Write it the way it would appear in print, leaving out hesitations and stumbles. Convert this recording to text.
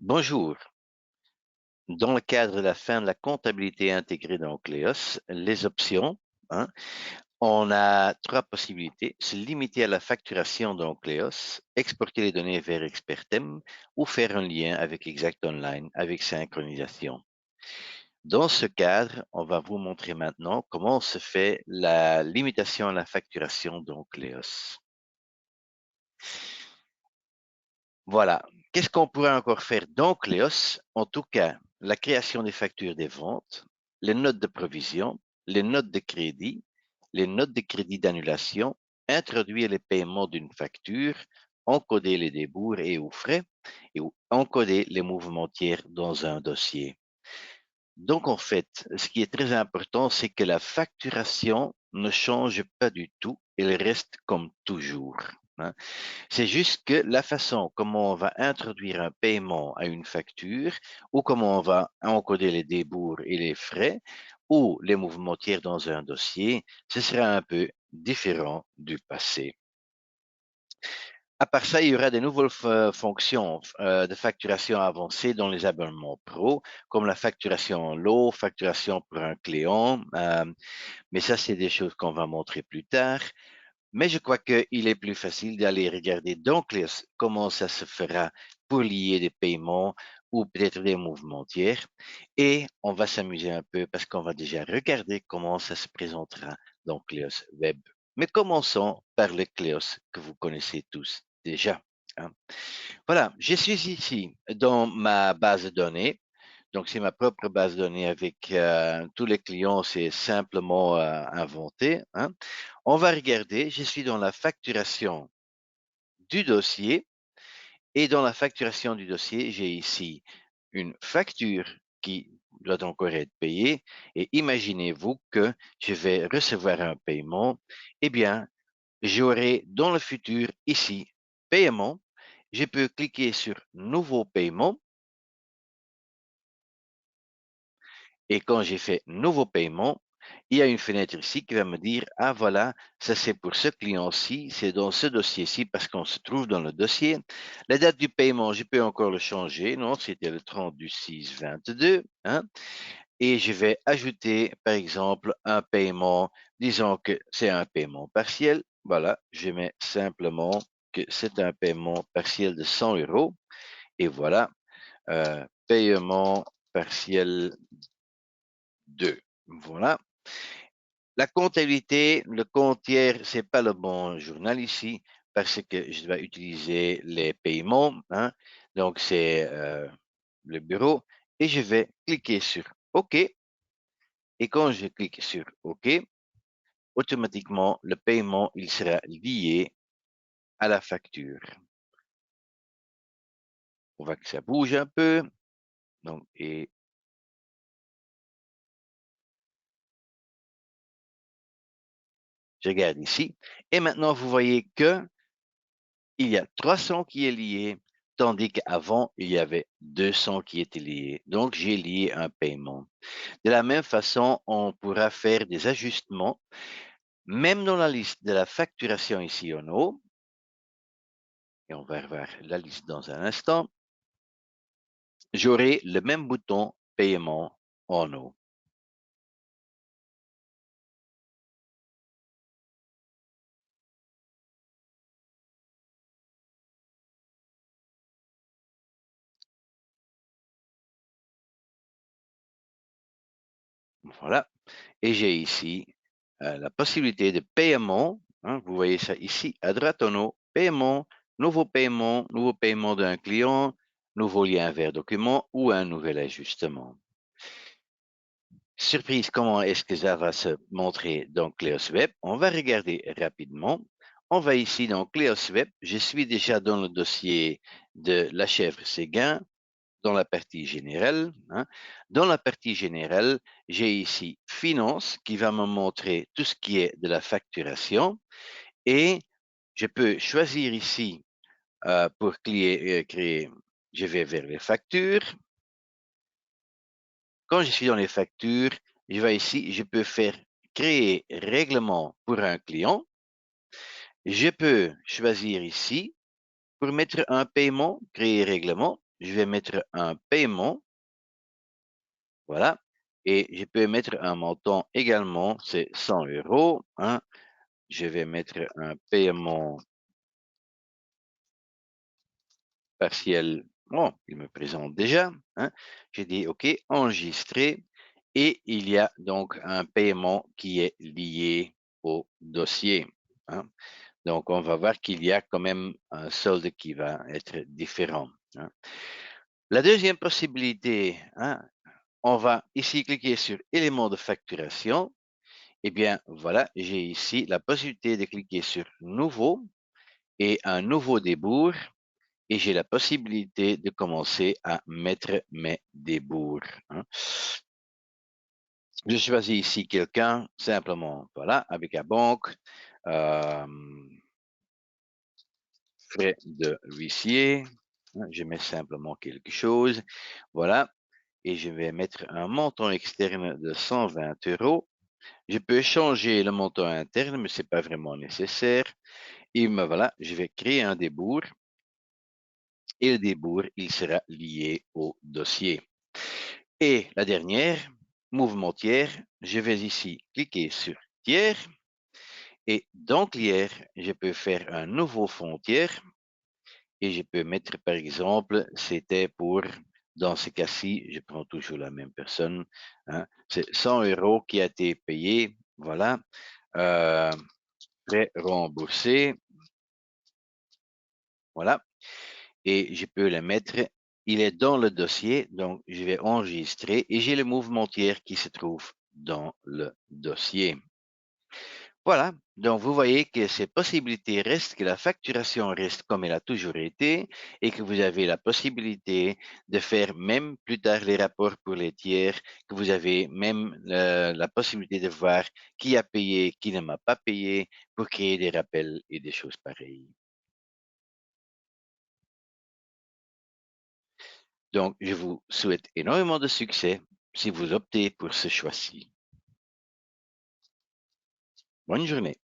Bonjour. Dans le cadre de la fin de la comptabilité intégrée dans Cléos, les options, hein, on a trois possibilités. Se limiter à la facturation dans Cléos, exporter les données vers Expertem ou faire un lien avec Exact Online avec synchronisation. Dans ce cadre, on va vous montrer maintenant comment se fait la limitation à la facturation dans Cléos. Voilà. Qu'est-ce qu'on pourrait encore faire dans Cléos? En tout cas, la création des factures des ventes, les notes de provision, les notes de crédit, les notes de crédit d'annulation, introduire les paiements d'une facture, encoder les débours et ou frais, et encoder les mouvements tiers dans un dossier. Donc, en fait, ce qui est très important, c'est que la facturation ne change pas du tout, elle reste comme toujours, hein. C'est juste que la façon comment on va introduire un paiement à une facture ou comment on va encoder les débours et les frais ou les mouvements tiers dans un dossier, ce sera un peu différent du passé. À part ça, il y aura des nouvelles fonctions de facturation avancées dans les abonnements pro, comme la facturation en lot, facturation pour un client, mais ça, c'est des choses qu'on va montrer plus tard. Mais je crois qu'il est plus facile d'aller regarder donc comment ça se fera pour lier des paiements ou peut-être des mouvements tiers. Et on va s'amuser un peu parce qu'on va déjà regarder comment ça se présentera dans Cleos Web. Mais commençons par le Cleos que vous connaissez tous déjà, hein. Voilà, je suis ici dans ma base de données. Donc, c'est ma propre base de données avec tous les clients, c'est simplement inventé, hein. On va regarder, je suis dans la facturation du dossier et dans la facturation du dossier, j'ai ici une facture qui doit encore être payée et imaginez-vous que je vais recevoir un paiement. Eh bien, j'aurai dans le futur ici paiement. Je peux cliquer sur nouveau paiement et quand j'ai fait nouveau paiement, il y a une fenêtre ici qui va me dire, ah voilà, ça c'est pour ce client-ci, c'est dans ce dossier-ci parce qu'on se trouve dans le dossier. La date du paiement, je peux encore le changer, non, c'était le 30 du 6 22, hein, et je vais ajouter, par exemple, un paiement, disons que c'est un paiement partiel, voilà, je mets simplement que c'est un paiement partiel de 100 euros, et voilà, paiement partiel 2. Voilà. La comptabilité, le compte tiers, c'est pas le bon journal ici parce que je dois utiliser les paiements, hein. Donc, c'est le bureau et je vais cliquer sur OK. Et quand je clique sur OK, automatiquement, le paiement, il sera lié à la facture. On voit que ça bouge un peu. Donc, et je regarde ici. Et maintenant, vous voyez que il y a 300 qui est lié, tandis qu'avant, il y avait 200 qui étaient liés. Donc, j'ai lié un paiement. De la même façon, on pourra faire des ajustements, même dans la liste de la facturation ici en haut. Et on va voir la liste dans un instant. J'aurai le même bouton paiement en haut. Voilà. Et j'ai ici la possibilité de paiement, hein, vous voyez ça ici à droite en haut, nouveau paiement d'un client, nouveau lien vers document ou un nouvel ajustement. Surprise, comment est-ce que ça va se montrer dans Cleos Web? On va regarder rapidement. On va ici dans Cleos Web. Je suis déjà dans le dossier de la chèvre Séguin, dans la partie générale, hein. Dans la partie générale, j'ai ici Finance qui va me montrer tout ce qui est de la facturation et je peux choisir ici pour créer, je vais vers les factures. Quand je suis dans les factures, je vais ici, je peux faire créer règlement pour un client. Je peux choisir ici pour mettre un paiement, créer règlement. je vais mettre un paiement, voilà, et je peux mettre un montant également, c'est 100 €, hein. Je vais mettre un paiement partiel. Oh, il me présente déjà, hein. J'ai dit OK, enregistrer et il y a donc un paiement qui est lié au dossier, hein. Donc on va voir qu'il y a quand même un solde qui va être différent, hein. La deuxième possibilité, hein, on va ici cliquer sur éléments de facturation. Eh bien, voilà, j'ai ici la possibilité de cliquer sur nouveau et un nouveau débours et j'ai la possibilité de commencer à mettre mes débours, hein. Je choisis ici quelqu'un, simplement, voilà, avec la banque, euh, frais de huissier, hein, je mets simplement quelque chose, voilà, et je vais mettre un montant externe de 120 €. Je peux changer le montant interne, mais c'est pas vraiment nécessaire. Et me voilà, je vais créer un débours et le débours, il sera lié au dossier. Et la dernière, mouvement tiers, je vais ici cliquer sur tiers et dans tiers, je peux faire un nouveau fond tiers et je peux mettre par exemple, c'était pour, dans ce cas-ci, je prends toujours la même personne, hein, c'est 100 € qui a été payé, voilà, euh, prêt remboursé, voilà, et je peux le mettre, il est dans le dossier, donc je vais enregistrer et j'ai le mouvement tiers qui se trouve dans le dossier. Voilà, donc vous voyez que ces possibilités restent, que la facturation reste comme elle a toujours été et que vous avez la possibilité de faire même plus tard les rapports pour les tiers, que vous avez même la possibilité de voir qui a payé, qui ne m'a pas payé pour créer des rappels et des choses pareilles. Donc, je vous souhaite énormément de succès si vous optez pour ce choix-ci. Bonne journée.